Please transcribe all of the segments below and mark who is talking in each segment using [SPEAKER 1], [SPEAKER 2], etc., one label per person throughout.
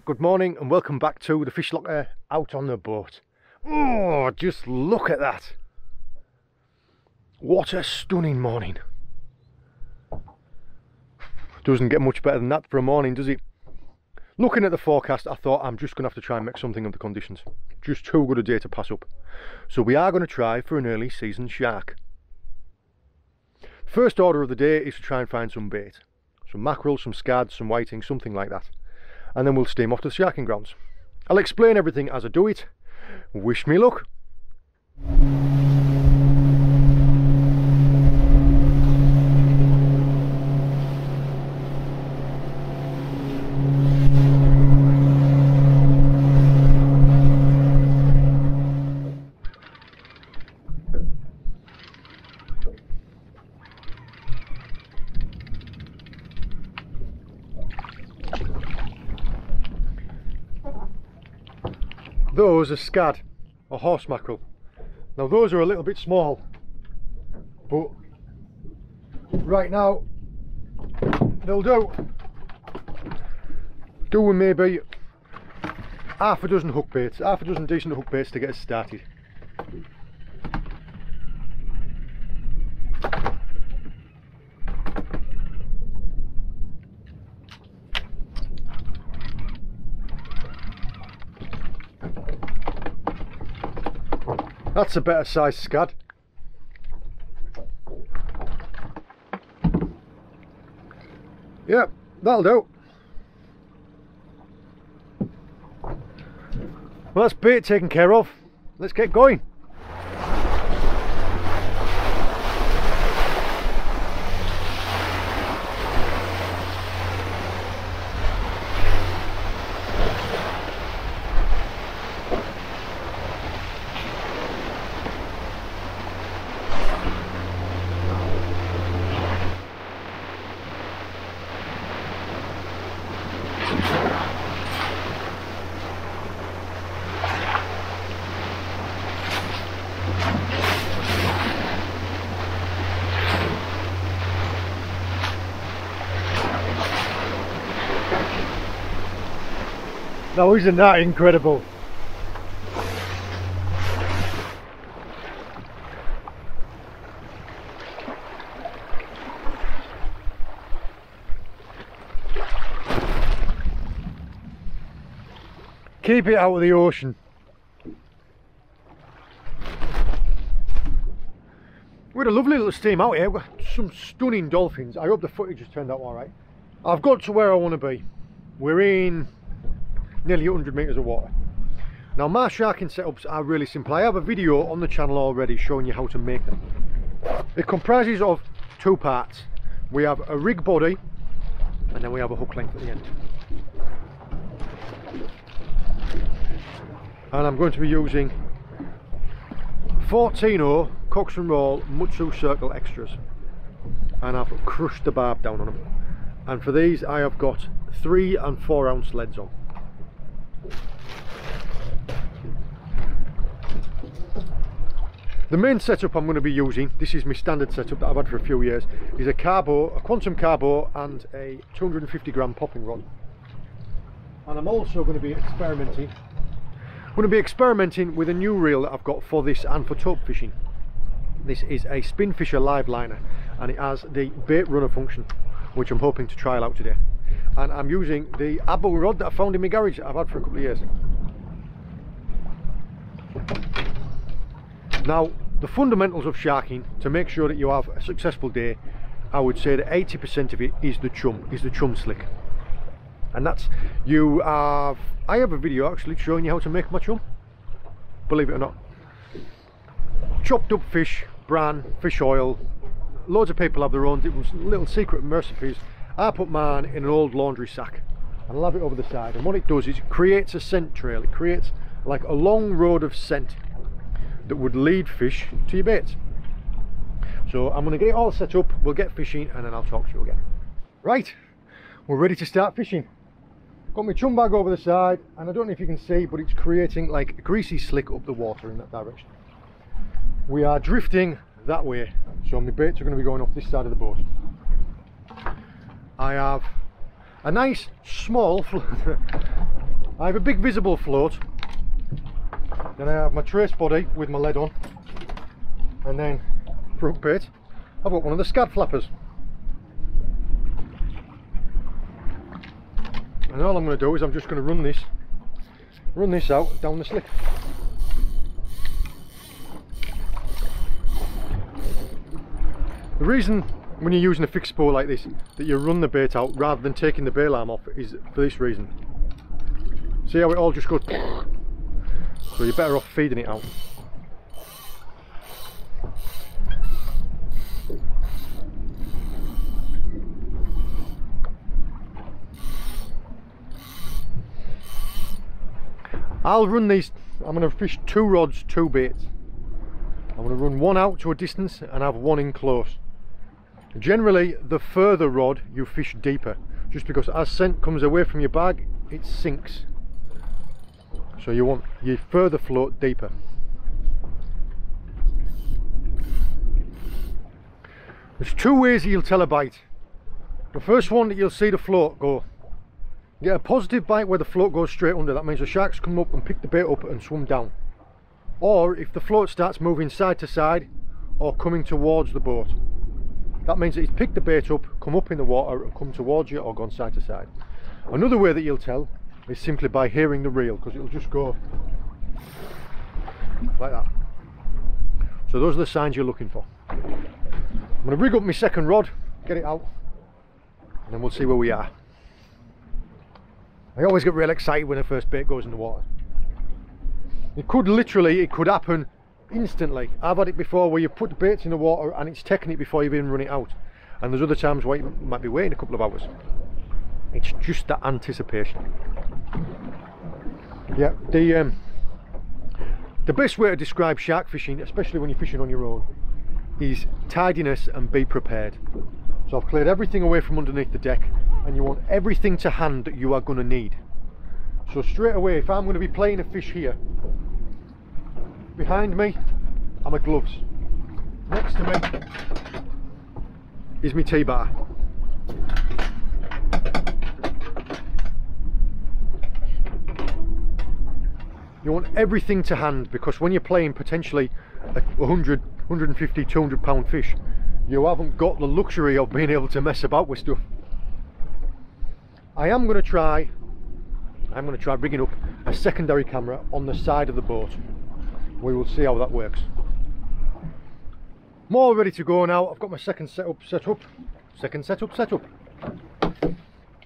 [SPEAKER 1] good morning and welcome back to the fish locker out on the boat. Oh, just look at that. What a stunning morning. Doesn't get much better than that for a morning, does it? Looking at the forecast, I thought I'm just going to have to try and make something of the conditions. Just too good a day to pass up. So we are going to try for an early season shark. First order of the day is to try and find some bait. Some mackerel, some scads, some whiting, something like that. And then we'll steam off to the sharking grounds. I'll explain everything as I do it. Wish me luck. Those are scad, or horse mackerel. Now those are a little bit small, but right now they'll do. With maybe half a dozen hook baits, half a dozen decent hook baits to get us started. That's a better sized scad. Yep, that'll do. Well, that's bait taken care of. Let's get going. Now isn't that incredible? Keep it out of the ocean. We had a lovely little steam out here. We've got some stunning dolphins. I hope the footage has turned out alright. I've got to where I want to be. We're in nearly 100 metres of water. Now my sharking setups are really simple. I have a video on the channel already showing you how to make them. It comprises of two parts. We have a rig body and then we have a hook length at the end. And I'm going to be using 14-0 Cox and Roll Mutsu Circle Extras, and I've crushed the barb down on them. And for these I have got 3 and 4 ounce leads on. The main setup I'm going to be using, this is my standard setup that I've had for a few years, is a quantum carbo and a 250 gram popping rod. And I'm also going to be experimenting with a new reel that I've got for this and for taupe fishing. This is a Spinfisher live liner and it has the bait runner function, which I'm hoping to trial out today. And I'm using the Abo rod that I found in my garage that I've had for a couple of years. Now, the fundamentals of sharking, to make sure that you have a successful day, I would say that 80% of it is the chum slick. And that's, I have a video actually showing you how to make my chum, believe it or not. Chopped up fish, bran, fish oil, loads of people have their own little secret recipes. I put mine in an old laundry sack and I'll have it over the side, and what it does is it creates a scent trail. It creates like a long road of scent that would lead fish to your baits. So I'm going to get it all set up, we'll get fishing, and then I'll talk to you again. Right, we're ready to start fishing. Got my chum bag over the side, and I don't know if you can see, but it's creating like a greasy slick up the water in that direction. We are drifting that way, so my baits are going to be going off this side of the boat. I have a nice small I have a big visible float, then I have my trace body with my lead on, and then front bait I've got one of the scad flappers. And all I'm going to do is I'm just going to run this out down the slick. The reason when you're using a fixed spool like this that you run the bait out rather than taking the bail arm off is for this reason. See how it all just goes? So you're better off feeding it out. I'll run these, I'm going to fish 2 rods, 2 baits. I'm going to run one out to a distance and have one in close. Generally, the further rod you fish deeper, just because as scent comes away from your bag, it sinks. So you want your further float deeper. There's 2 ways you'll tell a bite. The first one that you'll see the float go. Get a positive bite where the float goes straight under. That means the shark's come up and picked the bait up and swum down. Or if the float starts moving side to side or coming towards the boat, that means that he's picked the bait up, come up in the water and come towards you or gone side to side. Another way that you'll tell is simply by hearing the reel, because it'll just go like that. So those are the signs you're looking for. I'm going to rig up my second rod, get it out, and then we'll see where we are. I always get real excited when the first bait goes in the water. It could happen instantly. I've had it before where you've put the baits in the water and it's taken it before you've even run it out. And there's other times where you might be waiting a couple of hours. It's just that anticipation. Yeah, the best way to describe shark fishing, especially when you're fishing on your own, is tidiness and be prepared. So I've cleared everything away from underneath the deck, and you want everything to hand that you are going to need. So straight away, if I'm going to be playing a fish here, behind me are my gloves, next to me is my T-bar. You want everything to hand, because when you're playing potentially a 100, 150, 200 pound fish, you haven't got the luxury of being able to mess about with stuff. I'm going to try bringing up a secondary camera on the side of the boat. We will see how that works. I'm all ready to go now. I've got my second setup set up.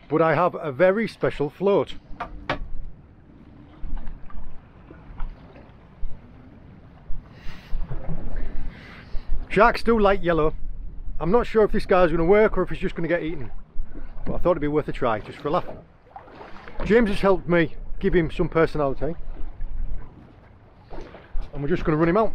[SPEAKER 1] But I have a very special float. Sharks do like yellow. I'm not sure if this guy's going to work or if he's just going to get eaten, but I thought it'd be worth a try, just for a laugh. James has helped me give him some personality, and we're just going to run him out.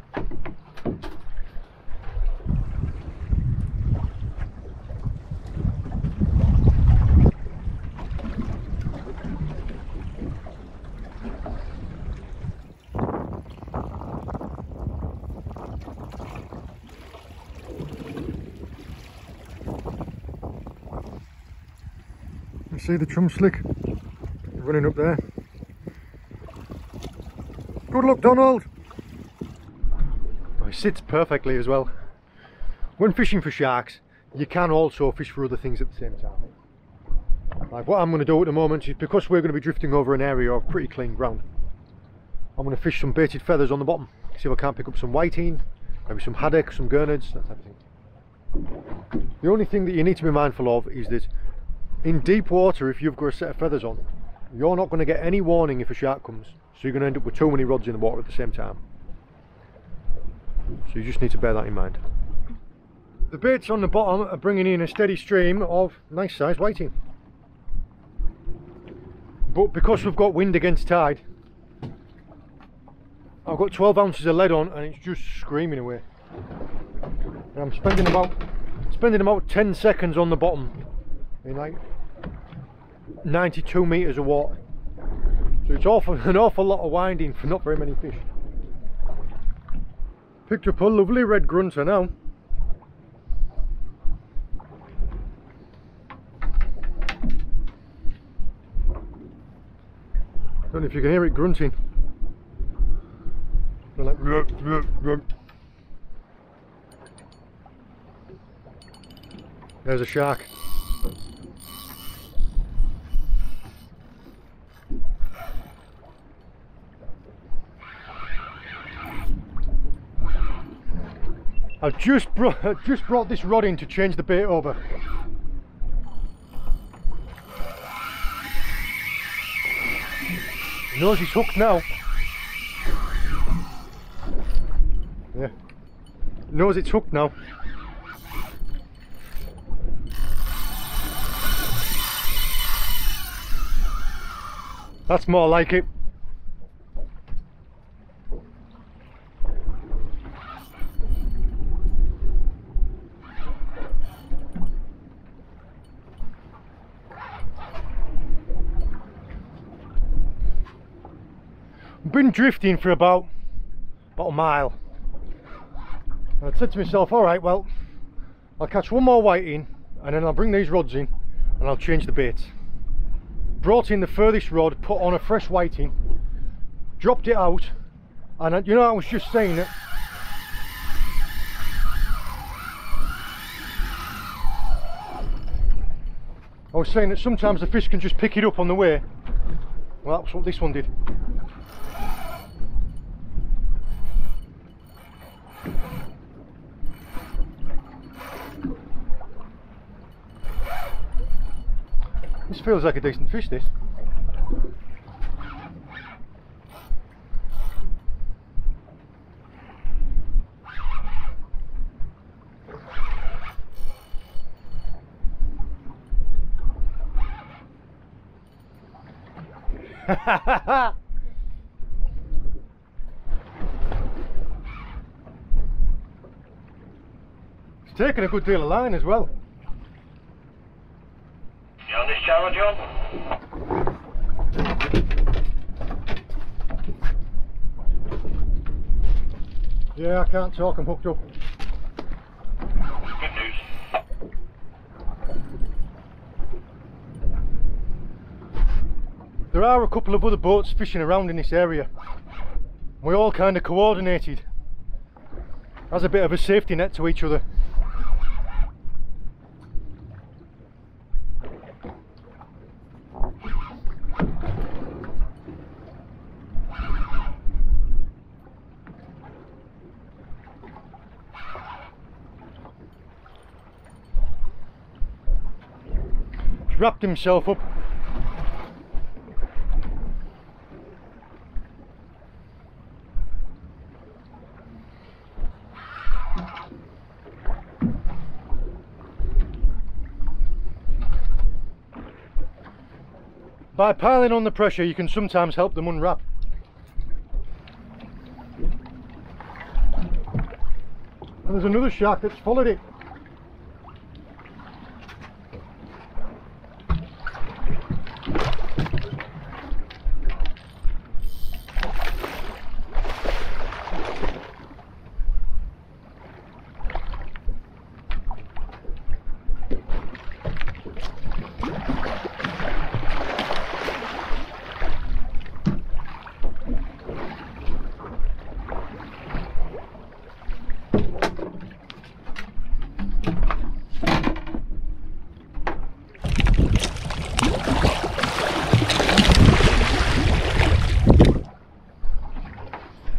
[SPEAKER 1] You see the chum slick running up there. Good luck, Donald. Oh, he sits perfectly as well. When fishing for sharks, you can also fish for other things at the same time. Like what I'm going to do at the moment is, because we're going to be drifting over an area of pretty clean ground, I'm going to fish some baited feathers on the bottom, see if I can't pick up some whiting, maybe some haddock, some gurnards, that type of thing. The only thing that you need to be mindful of is that in deep water, if you've got a set of feathers on, you're not going to get any warning if a shark comes, so you're going to end up with too many rods in the water at the same time. So you just need to bear that in mind. The baits on the bottom are bringing in a steady stream of nice sized whiting, but because we've got wind against tide, I've got 12 ounces of lead on and it's just screaming away. And I'm spending about 10 seconds on the bottom in like 92 meters of water, so it's an awful lot of winding for not very many fish. Picked up a lovely red grunter now. Don't know if you can hear it grunting. They're like, ruh, ruh, ruh. There's a shark. I've just brought this rod in to change the bait over. He knows he's hooked now. Yeah. He knows it's hooked now. That's more like it. I've been drifting for about a mile. And I said to myself, alright, well, I'll catch one more whiting and then I'll bring these rods in and I'll change the bait. Brought in the furthest rod, put on a fresh whiting, dropped it out, and you know, I was just saying that sometimes the fish can just pick it up on the way. Well, that's what this one did. This feels like a decent fish, this. It's taken a good deal of line as well.
[SPEAKER 2] You on this channel, John?
[SPEAKER 1] Yeah, I can't talk, I'm hooked up.
[SPEAKER 2] Good news.
[SPEAKER 1] There are a couple of other boats fishing around in this area. We all kind of coordinated as a bit of a safety net to each other. He's wrapped himself up. By piling on the pressure, you can sometimes help them unwrap. And there's another shark that's followed it.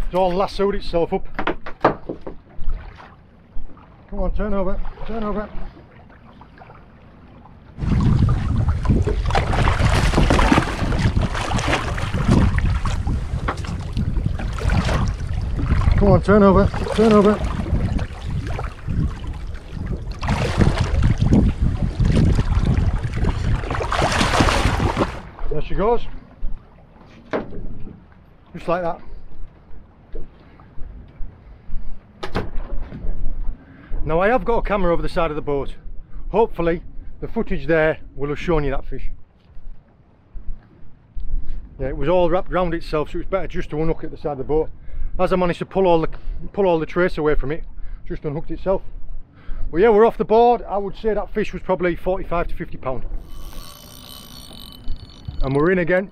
[SPEAKER 1] It's all lassoed itself up. Come on, turn over, turn over. Come on, turn over, turn over. There she goes. Just like that. Now I have got a camera over the side of the boat. Hopefully the footage there will have shown you that fish. Yeah, it was all wrapped round itself, so it was better just to unhook it at the side of the boat. As I managed to pull all the trace away from it, just unhooked itself. Well, yeah, we're off the board. I would say that fish was probably 45 to 50 pound. And we're in again.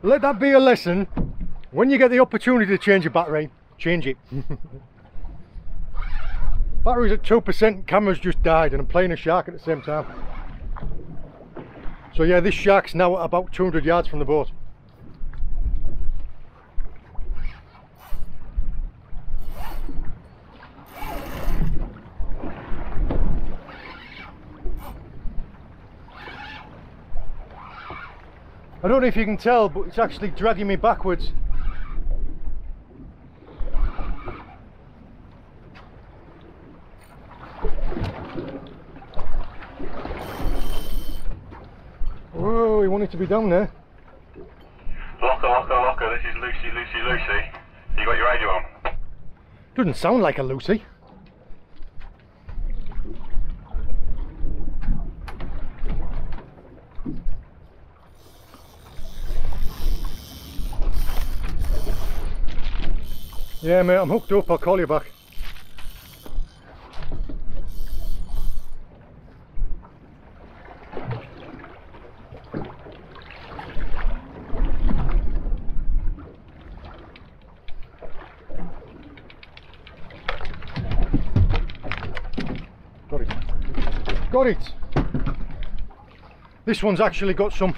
[SPEAKER 1] let that be a lesson. When you get the opportunity to change your battery, change it. Battery's at 2%, camera's just died, and I'm playing a shark at the same time. So yeah, this shark's now at about 200 yards from the boat. I don't know if you can tell, but it's actually dragging me backwards. Whoa, he wanted to be down there.
[SPEAKER 2] Locker, locker, locker, this is Lucy, Lucy, Lucy. You got your radio on?
[SPEAKER 1] Doesn't sound like a Lucy. Yeah mate, I'm hooked up, I'll call you back. Got it. Got it! This one's actually got some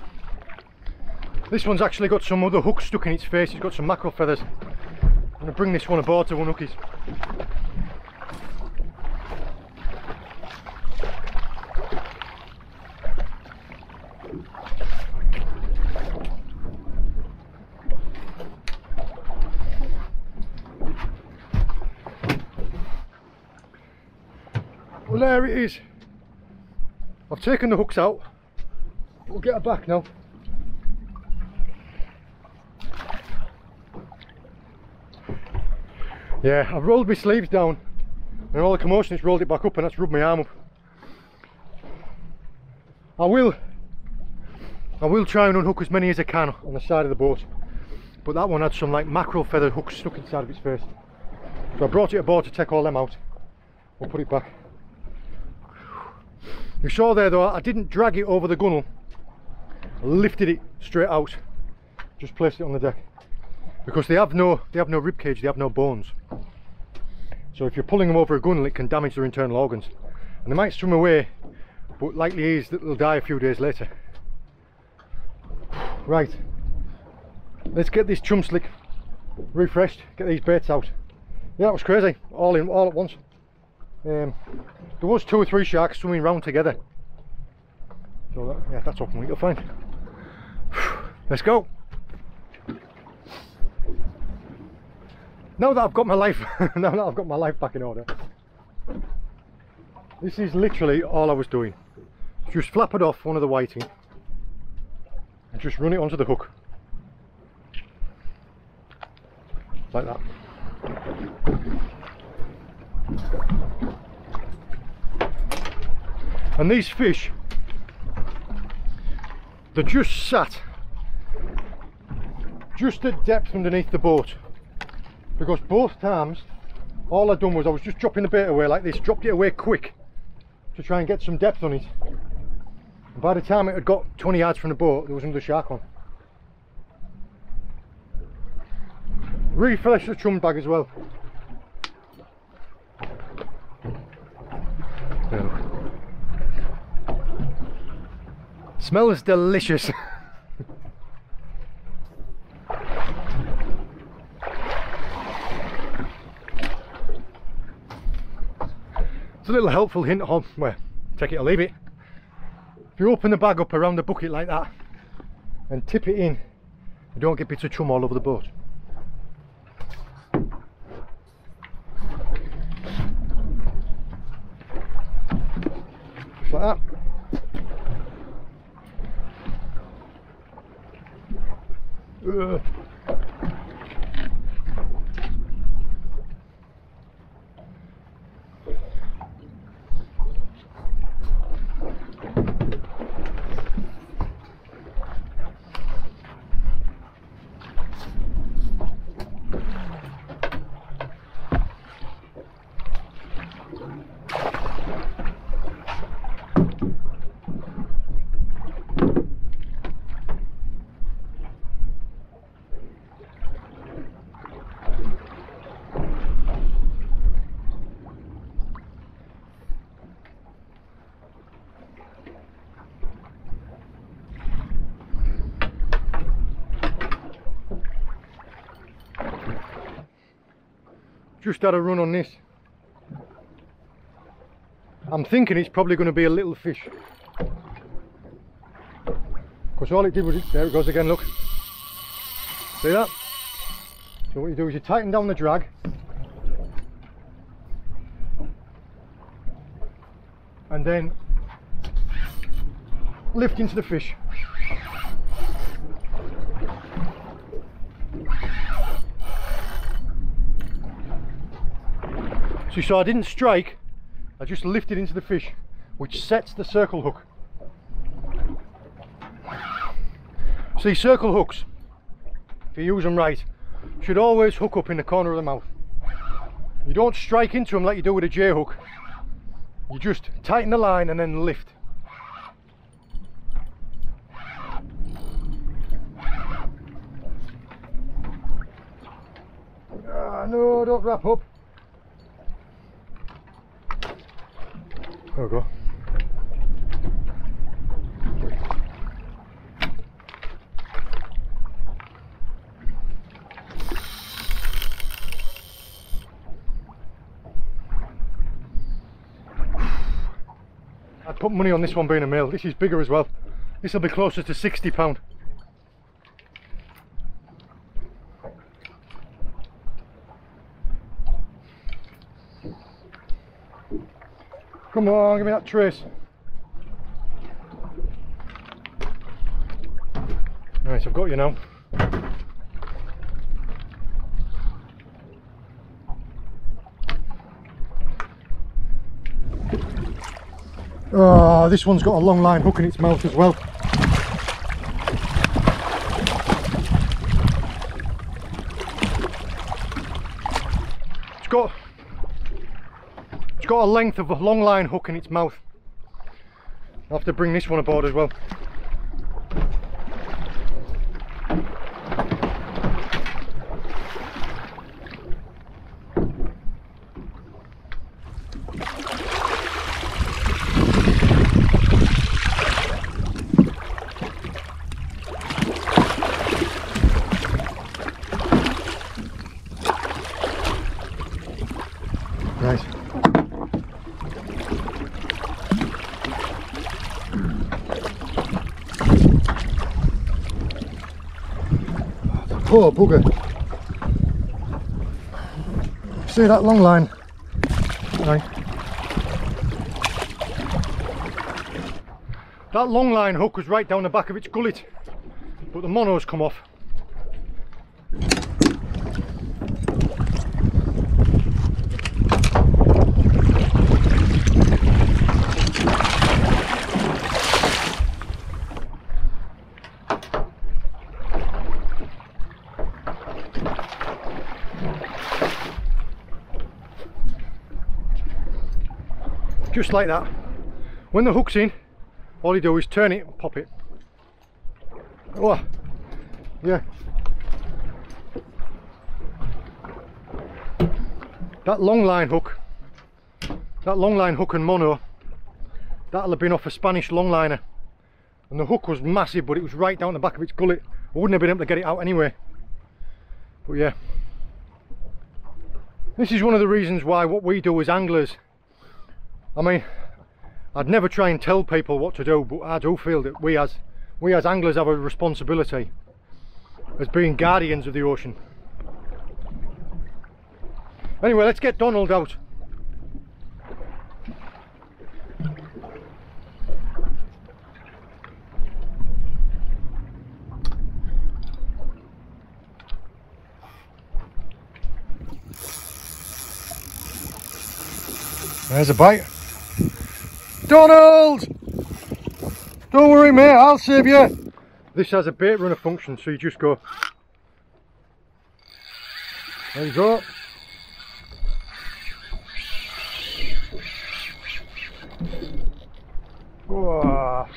[SPEAKER 1] other hooks stuck in its face. It's got some mackerel feathers. I'm going to bring this one aboard to unhook it. Well, there it is. I've taken the hooks out. We'll get her back now. Yeah, I've rolled my sleeves down and all the commotion, it's rolled it back up and that's rubbed my arm up. I will try and unhook as many as I can on the side of the boat, but that one had some like mackerel feather hooks stuck inside of its face. So I brought it aboard to take all them out. We'll put it back. You saw there though, I didn't drag it over the gunnel. I lifted it straight out, just placed it on the deck. Because they have no rib cage, they have no bones. So if you're pulling them over a gunnel, it can damage their internal organs. And they might swim away, but likely is that they'll die a few days later. Right, let's get this chum slick refreshed, get these baits out. Yeah, that was crazy, all at once. There was 2 or 3 sharks swimming round together. So yeah, that's often what you'll find. Let's go. Now that I've got my life, back in order, this is literally all I was doing. Just flap it off one of the whiting and just run it onto the hook, like that. And these fish, they're just sat just at depth underneath the boat. Because both times, all I'd done was I was just dropping the bait away like this, dropped it away quick to try and get some depth on it. And by the time it had got 20 yards from the boat, there was another shark on. Refresh the chum bag as well. Smells delicious. It's a little helpful hint on, well, take it or leave it. If you open the bag up around the bucket like that and tip it in, you don't get bits of chum all over the boat. Just like that. just had a run on this. I'm thinking it's probably going to be a little fish. Because all it did was, there it goes again, look. See that? So what you do is you tighten down the drag. And then lift into the fish. So you saw I didn't strike, I just lifted into the fish, which sets the circle hook. See, circle hooks, if you use them right, should always hook up in the corner of the mouth. You don't strike into them like you do with a J hook. You just tighten the line and then lift. No, don't wrap up. There we go. I'd put money on this one being a male. This is bigger as well. This will be closer to £60. Come on, give me that trace. Nice, I've got you now. Oh, this one's got a long line hook in its mouth as well. It's got a length of a long line hook in its mouth. I'll have to bring this one aboard as well. Nice. Poor bugger. See that long line? Right. That long line hook was right down the back of its gullet, but the mono's come off. Just like that. When the hook's in, all you do is turn it and pop it. Oh, yeah. That long line hook and mono, that'll have been off a Spanish longliner. And the hook was massive, but it was right down the back of its gullet. I wouldn't have been able to get it out anyway. But yeah. This is one of the reasons why what we do as anglers, I mean, I'd never try and tell people what to do, but I do feel that we as anglers have a responsibility as being guardians of the ocean. Anyway, let's get Donald out. There's a bite. Donald! Don't worry mate, I'll save you. This has a bait runner function, so you just go. There you go. Whoa.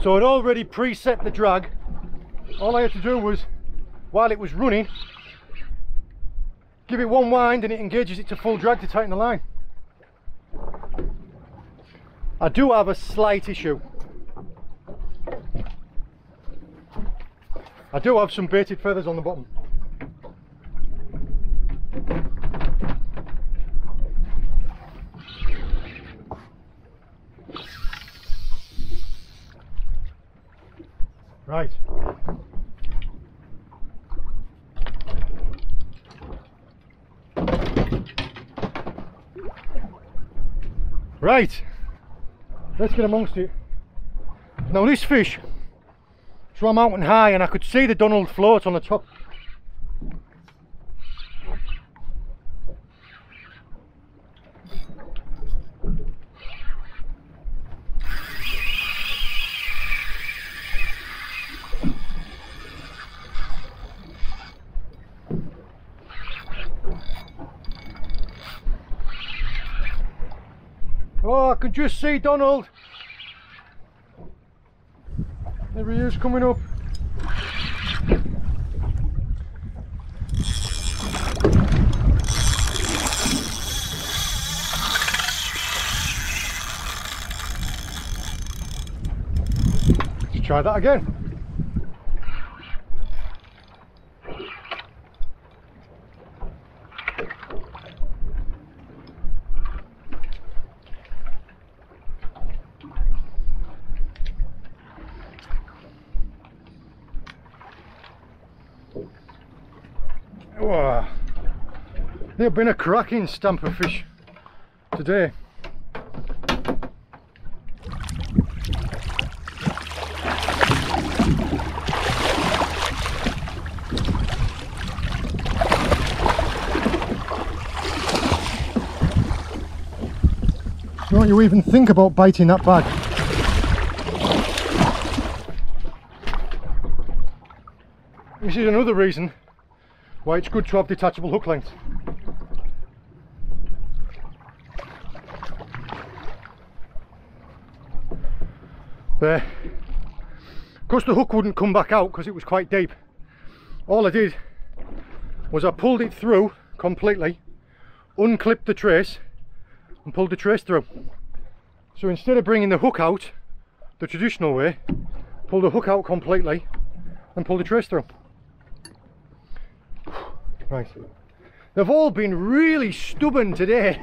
[SPEAKER 1] So it already preset the drag. All I had to do was, while it was running, give it one wind and it engages it to full drag to tighten the line. I do have a slight issue. I do have some baited feathers on the bottom. Right. Right. Let's get amongst it. Now this fish swam out and high and I could see the Donald float on the top. Oh, I can just see Donald. There he is coming up. Let's try that again. Oh, they've been a cracking stamper fish today. Don't you even think about biting that bag. This is another reason why it's good to have detachable hook lengths. There. Because the hook wouldn't come back out because it was quite deep, all I did was I pulled it through completely, unclipped the trace and pulled the trace through. So instead of bringing the hook out the traditional way, pull the hook out completely and pull the trace through. Right, they've all been really stubborn today.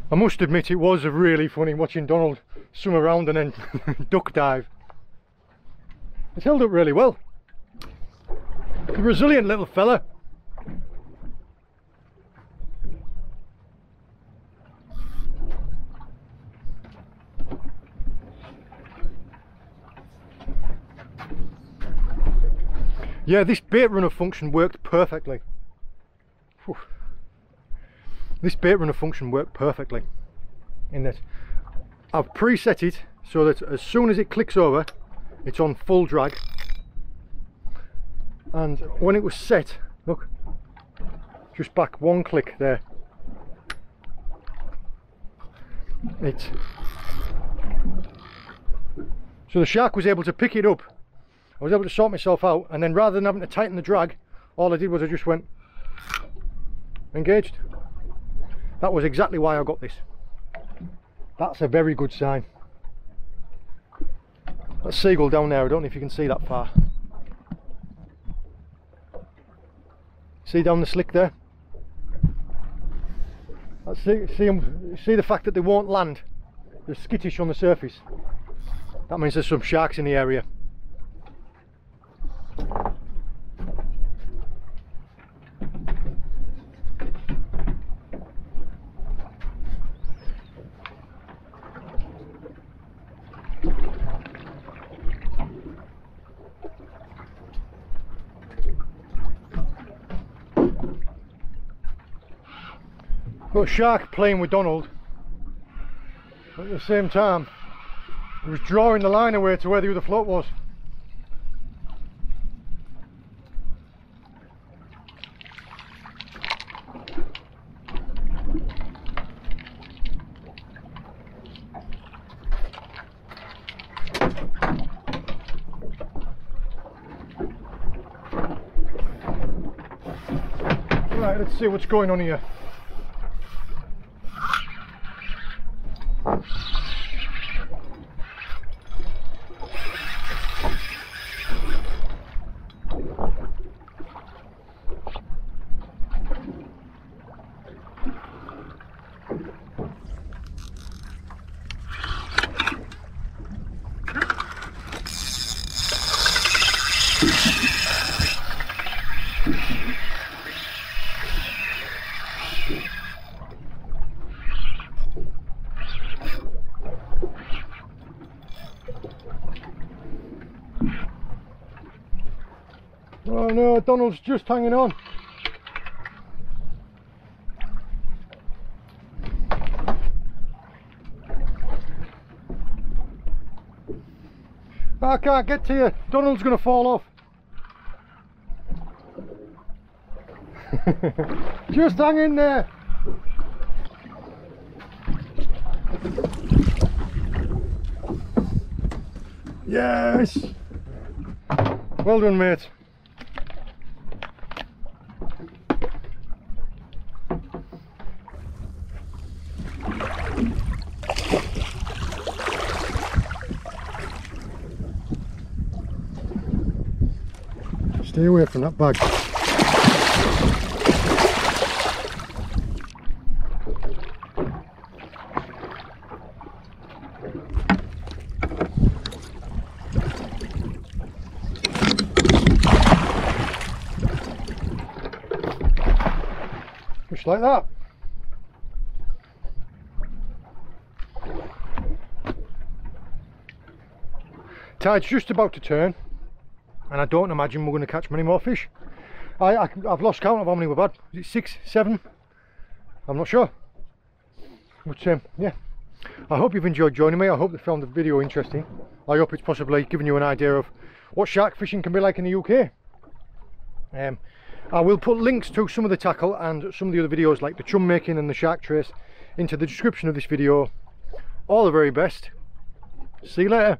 [SPEAKER 1] I must admit it was really funny watching Donald swim around and then duck dive. It's held up really well. He's a resilient little fella. Yeah, this bait runner function worked perfectly. Whew. This bait runner function worked perfectly in that I've preset it so that as soon as it clicks over, it's on full drag. And when it was set, look, just back one click there. So the shark was able to pick it up. I was able to sort myself out, and then rather than having to tighten the drag, all I did was I just went engaged. That was exactly why I got this. That's a very good sign. That seagull down there, I don't know if you can see that far. See down the slick there? See the fact that they won't land? They're skittish on the surface. That means there's some sharks in the area. Got a shark playing with Donald, but at the same time he was drawing the line away to where the other float was. Right, Right, let's see what's going on here. Oh no, Donald's just hanging on. I can't get to you. Donald's going to fall off. Just hang in there. Yes. Well done, mate. Stay away from that bag. Just like that. Tide's just about to turn, and I don't imagine we're going to catch many more fish. I've lost count of how many we've had. Is it 6, 7? I'm not sure. But yeah, I hope you've enjoyed joining me. I hope you found the video interesting. I hope it's possibly given you an idea of what shark fishing can be like in the UK. I will put links to some of the tackle and some of the other videos like the chum making and the shark trace into the description of this video. All the very best. See you later.